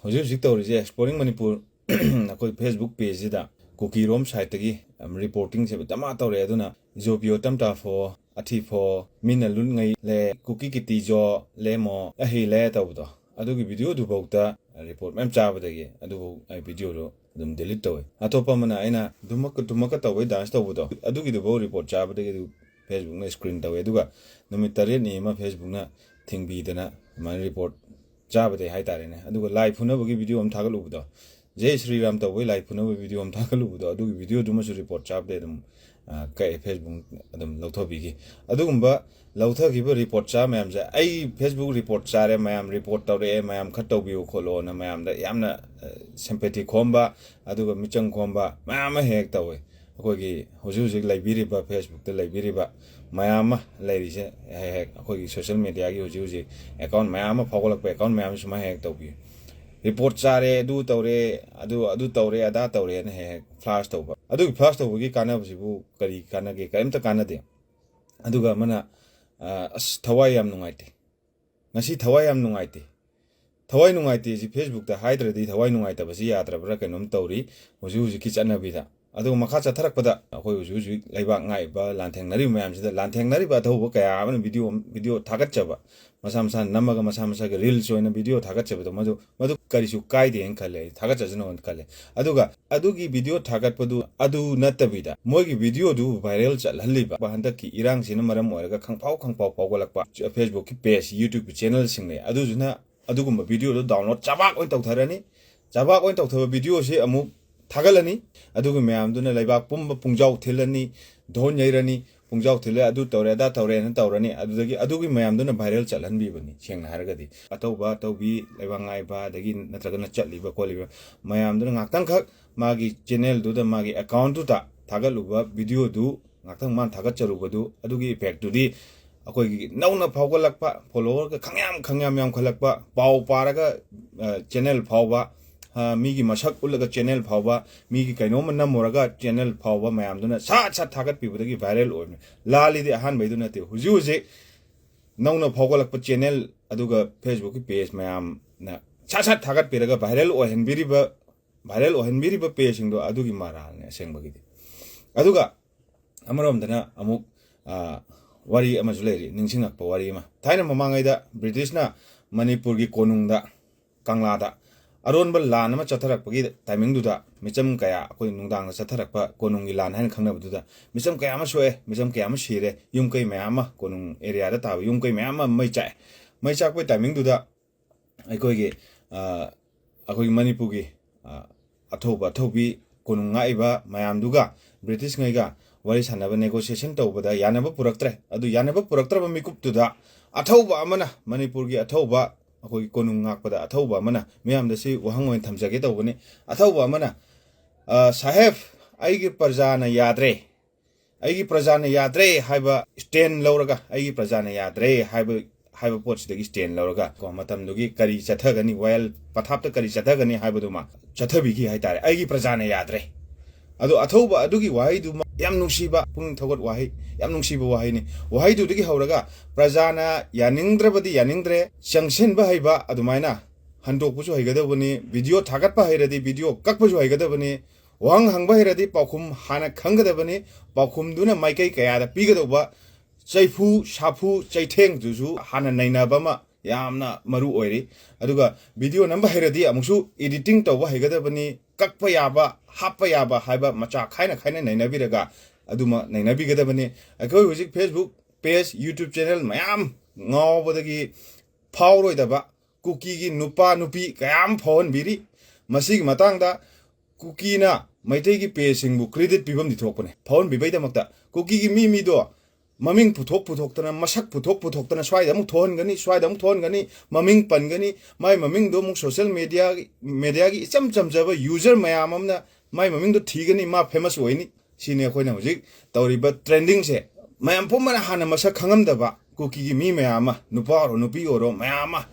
hojik tawrije exploring Manipur akoi Facebook page sida cookie rom site tagi reporting se tama tawre aduna jopio tamta fo athi fo minalun ngai le cookie kiti jo le mo a hi le tawdo adugi video du bauta report mem chabadagi adu ai video lo dum delete tawe atopa mana aina dumaka tawe dance tawdo adugi du bo report chabadagi Facebook na screen tawe aduga numit tare ni ma Facebook na thingbi dana man report chabade hai tare ne aduga live hunabagi video am thagalubudo Jai Sri Ram tawe live hunaba video am thagalubudo adugi video duma su report chabde dum kai Facebook adum lauthabigi adugumba lauthagiba report cha mayam ja ai Facebook report chare mayam report tawre mayam khatawbiu kholo na mayam da yamna sympathy khomba aduga michang khomba mayam hek tawe akogi hoju laibiriba Facebook da laibiriba mayam lairise hek akogi social media gi hoju account mayam phogolak account mayam suma hek tawbi report chare du tawre adu tawre ada tawre ne hek flash tawba adu flash tawgi kana basibu kari kana ge kaimta kana de aduga mana as thawai yam nungaite ngasi thawai yam nungaite thawai nungaite ji Facebook da haidradi thawai nungaita basi yatra bra kanom tawri hoju ki chana bida adu makha chatharak pada akoi hoju laiba ngai ba lantheng nari mayam sida lantheng nari ba thobo kaya amana video thagat chaba masam namaga masam ga reels oina video thagat chaba madu karisu kaide en khale thagat chajna on khale adugi video thagat padu adu natabida mogi video du viral chal haliba ba handak ki irang sina maram oiraga khangpau pawgolakpa Facebook ki page YouTube channel single adu juna adugumba video do download chabak oin tawtharani chabak oin tawthaba video se amu Tagalani, adugu mayam duna laibak pumba pungjau thilani, dhon yairani, pungjau thile adu tawre da tawre na tawrani, adugi mayam duna viral chalan bi bani, cheng haragadi. Atauba taubi laibangai ba dagi natragana chatliba koliba mayam duna ngaktang khak magi channel du da magi account du ta thagaluba video du ngaktang man thagat charuba du adugi effect du di akoi nauna phawgalakpa follower ka khangyam yam khalakpa paw paraga channel phawba migi masak ulaga channel phawba migi kaino manna moraga channel phawba mayam duna sa thagat pibudagi viral oime lali de han baiduna te huji nauna phawgalakpa channel aduga Facebook page mayam na sa thagat piraga viral ohenbiriba page singdo adugi maral ne sengbagi aduga amarom dana amuk wari amajuleri ningsingakpa wari ma thaina mamangai da British na Manipur gi konungda kangla da Aron bal lan ma chatharak pagi timing duda micham kaya akoi nungdang chatharak pa konung gi lan han khangna duda micham kaya ma soe micham kaya ma shire yum kai ma ma konung area da ta yum kai ma mai chak pa timing duda akoi gi akoi Manipur gi athobi konung ngai ba mayam duga British ngai ga wari sanaba negotiation tawbada yanaba puraktre adu yanaba puraktra ba mikup duda athoba amana Manipur gi athoba akoi konung ngakpada athauba mana miyam da si wahang oin thamjage tawbani athauba mana saheb aigi prajana yadre haiba stand lawraga aigi prajana yadre haiba pots dagi stand lawraga ko matam dugi kari chathagani while pathapta kari chathagani haiba duma chathabi gi haitare aigi prajana yadre adu athauba adugi wahai du yam nungsiba pung thogot wahai yam nungsiba wahai ni wahai du digi hauraga prajana yaningdrabadi yaningdre sangshin ba haiba adumaina handok pusu haigadabani video thagatpa heiradi video kakpasu heigadabani wahang hangba Heiradi Paokhum hana khanggadabani Paokhum duna maikai kaya da pigadoba chaifu safu chaitheng juju hana nainaba ma yamna maru oiri aduga video namba Heiradi amusu editing tawba heigadabani kakpa yaba happa yaba haiba macha khaina nainabiraga aduma nainabigadabani akoi hojik Facebook page YouTube channel mayam ngawbadagi phawroidaba cookie gi nupa nupi kayam phone biri masig matangda cookie na maitei gi page singbu credit pibam di thokpane phone bibaida makta cookie gi mi do maming puthok tana masak puthok tana swai da mu thon gani maming pan gani mai maming do mu social media gi cham jaba user mayam amna mai maming do thigani ma famous oini sine khoina hojik tawriba trending se mayam pumana hana masak khangamdaba cookie gi mi mayama nupa ro nupi oro mayama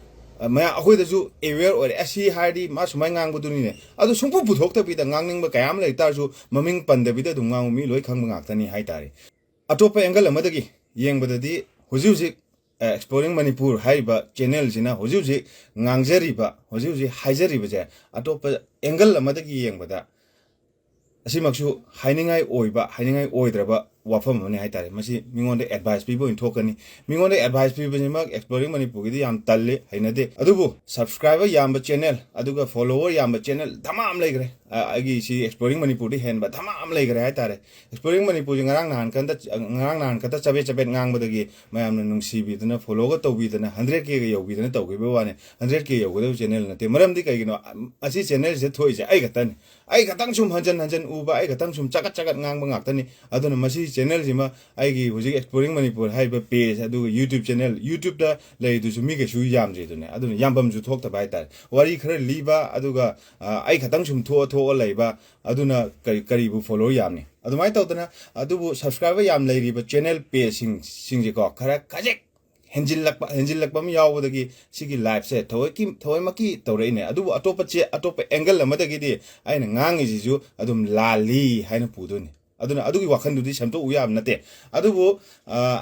maya akoi da ju aware or asi hardi ma sumai ngang buduni ne adu sungpu puthok ta bida ngang ba kayam lai tar ju maming pan da bida dungang mi loi khang ngak tani hai tare atopa angle amadagi yengbadadi huji exploring Manipur haiba channel jina hoji ngangjariba hoji haijariba je atopa angle amadagi yengbada asimaksu hainingai oiba hainingai oidraba wafam mane haitare masi mingonde advice people in tokani mingonde advice people jimak exploring Manipur gidi yam talle hainade adubu subscriber yamba channel aduga follower yamba channel tamam legre agi si exploring Manipur di hen ba tamam legre haitare exploring Manipur ngarang nan kanta chabe ngang badagi mayam nungsi bi dana follow ga to bi dana 100k ga yobi dana to gi wane 100k yogo channel na te maram di kai gino asi channel se thoi je ai gatang sum hanjan uba ai gatang sum chakat ngang ba ngak tani aduna masi channel jima aigi huji exploring Manipur haiba page adu YouTube channel YouTube da lei du sumi ke shu yam je dune aduna yambam ju thok ta bai tar wari khara liba aduga ai khatang sum tho leiba aduna kari bu follow yam ni adumai tawdana adubu subscriber yam leiriba channel page sing je ko khara kajek henjilakpa mi yawdagi sigi live se thoi maki tawreine adubu atopa angle amadagi di aina ngangi jisu adum lali haina puduni aduna adugi wakhandudi samto uyam nate adubu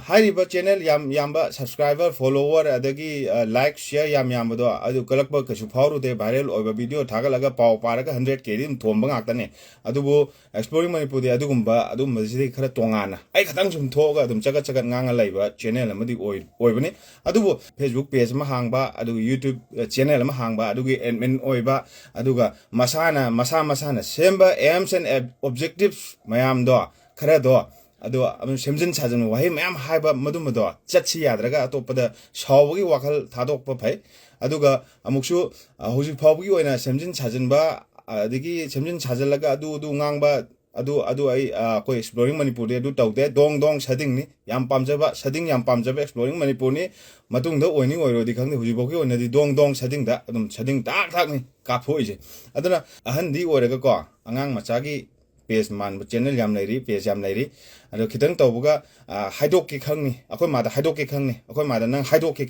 hariba channel yamba subscriber follower adagi like share yambado adu kalakba kasu phawru de viral oiba video thagalaga paw paraga 100k dim thomba ngaktane adubu exploring Manipur de adugumba adum masidi khara tongana ai khatang sum thoga adum chagat nganga laiba channel amadi oibani adubu Facebook page ma hangba adugu YouTube channel ma hangba adugi admin oiba aduga masana semba aims and objectives mayam do khara do ado semjin sajan wahi mayam haiba madumado chatchi yadraga atopada shawgi wakal thadokpa phai aduga amuksu hoji phawgi oina semjin sajan ba adigi semjin sajalaga adu ngangba adu ai koi exploring Manipur de tawde dong setting ni yam pamjaba exploring Manipur ni matung da oini oirodi khangni hoji bogi oina di dong setting da adum setting tak ni kaphoi je aduna ahan di oiraga ko angang machagi page man channel yam lairi page yam lairi ado khitang tawbuga haidok ki khangni akoi mada haidok ki khangni akoi mada nang haidok ki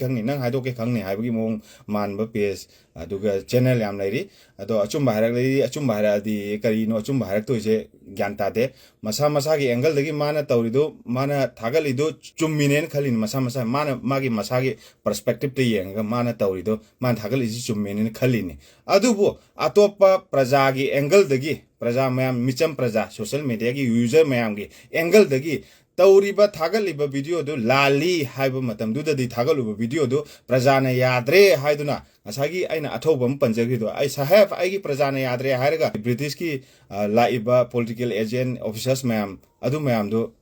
khangni haibagi mong man ba page aduga channel yam lairi ado achumba heiradi kari no achumba hairak to je gyanta de masa gi angle dagi mana tawrido mana thagalido chumminen khalin masa mana magi masagi perspective te yenga mana tawrido man thagali ji chumminen khalini adubu atopa praja gi angle dagi praja mayam micham praja social media gi user mayam gi angle dagi tawriba thagaliba video do lali haiba matam du dadi thagaluba video do prajana yadre haiduna asagi aina athobam panjagi do ai sahab aigi prajana yadre hairaga British ki laiba political agent officers mayam adu mayam do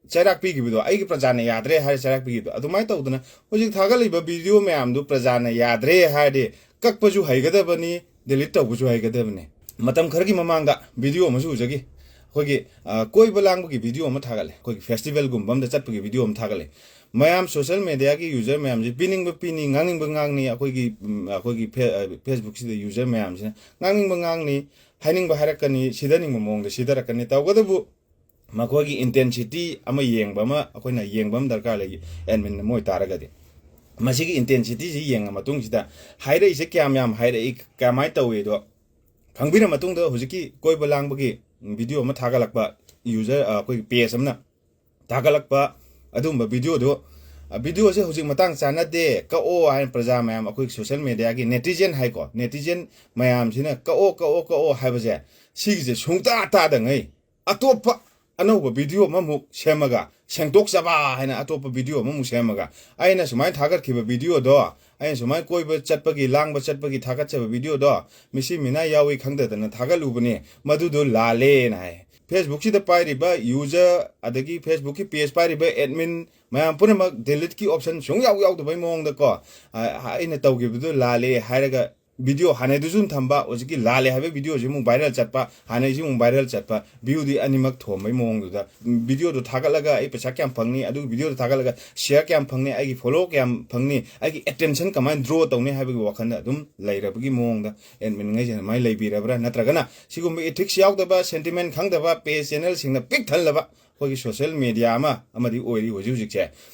chairak pi gi do aigi prajana yadre har chairak pi do adu mai tawduna hojik thagaliba video mayam do prajana yadre haide kakpasu heigadabani delete tawbusu heigadabani matam khargi mamanga video masu jagi kogi koi balang gi video ma thagale kogi festival gumbam da chatpu gi video ma thagale mayam social media gi user mayam ji pining nganging ngangni kogi Facebook si user mayam ji nganging ngangni haining ba harakani sidaning mong da sidarakani tawgadabu makogi intensity ama yengba ma akoina yengbam darkar legi admin moi taragadi masigi intensity ji yenga matung sida haira ise kyam yam haira ik kamai tawe do kangbina matung da hujiki koi balang bagi video ma thagalakba user koi page amna thagalakba adumba video do video se hujik matang chana de ka o hain praja mayam akoi social media gi netizen hai ko netizen mayam sina ka o haibaje sigije sungta ta da ngai atopa anoba video mamuk semaga sengtok saba haina atopa video mamuk semaga aina sumai thagat khiba video do aina sumai koiba chatpagi langba chatpagi thagat chaba video do misi mina yawi khangda dana thagalubani madu do lale na hai Facebook si da pairiba user adagi Facebook ki page pairiba admin mayam punama delete ki option sung yaw da bai mong da ko aina tawgi do lale hairaga video hane du jun thamba ojiki lale habe video ji mung viral chatpa hane ji mung viral chatpa view di animak thomai mong du da video do thagalaga ai paisa kyam phangni adu video do thagalaga share kyam phangni ai gi follow kyam phangni ai gi attention kamai draw tawni habe gi wakhan adum lairabagi mong da admin ngai jen mai leibirabra natragana sigum ethics yaw da ba sentiment khang da ba page channel singna pick thalaba kogi social media ma amadi oiri hoji che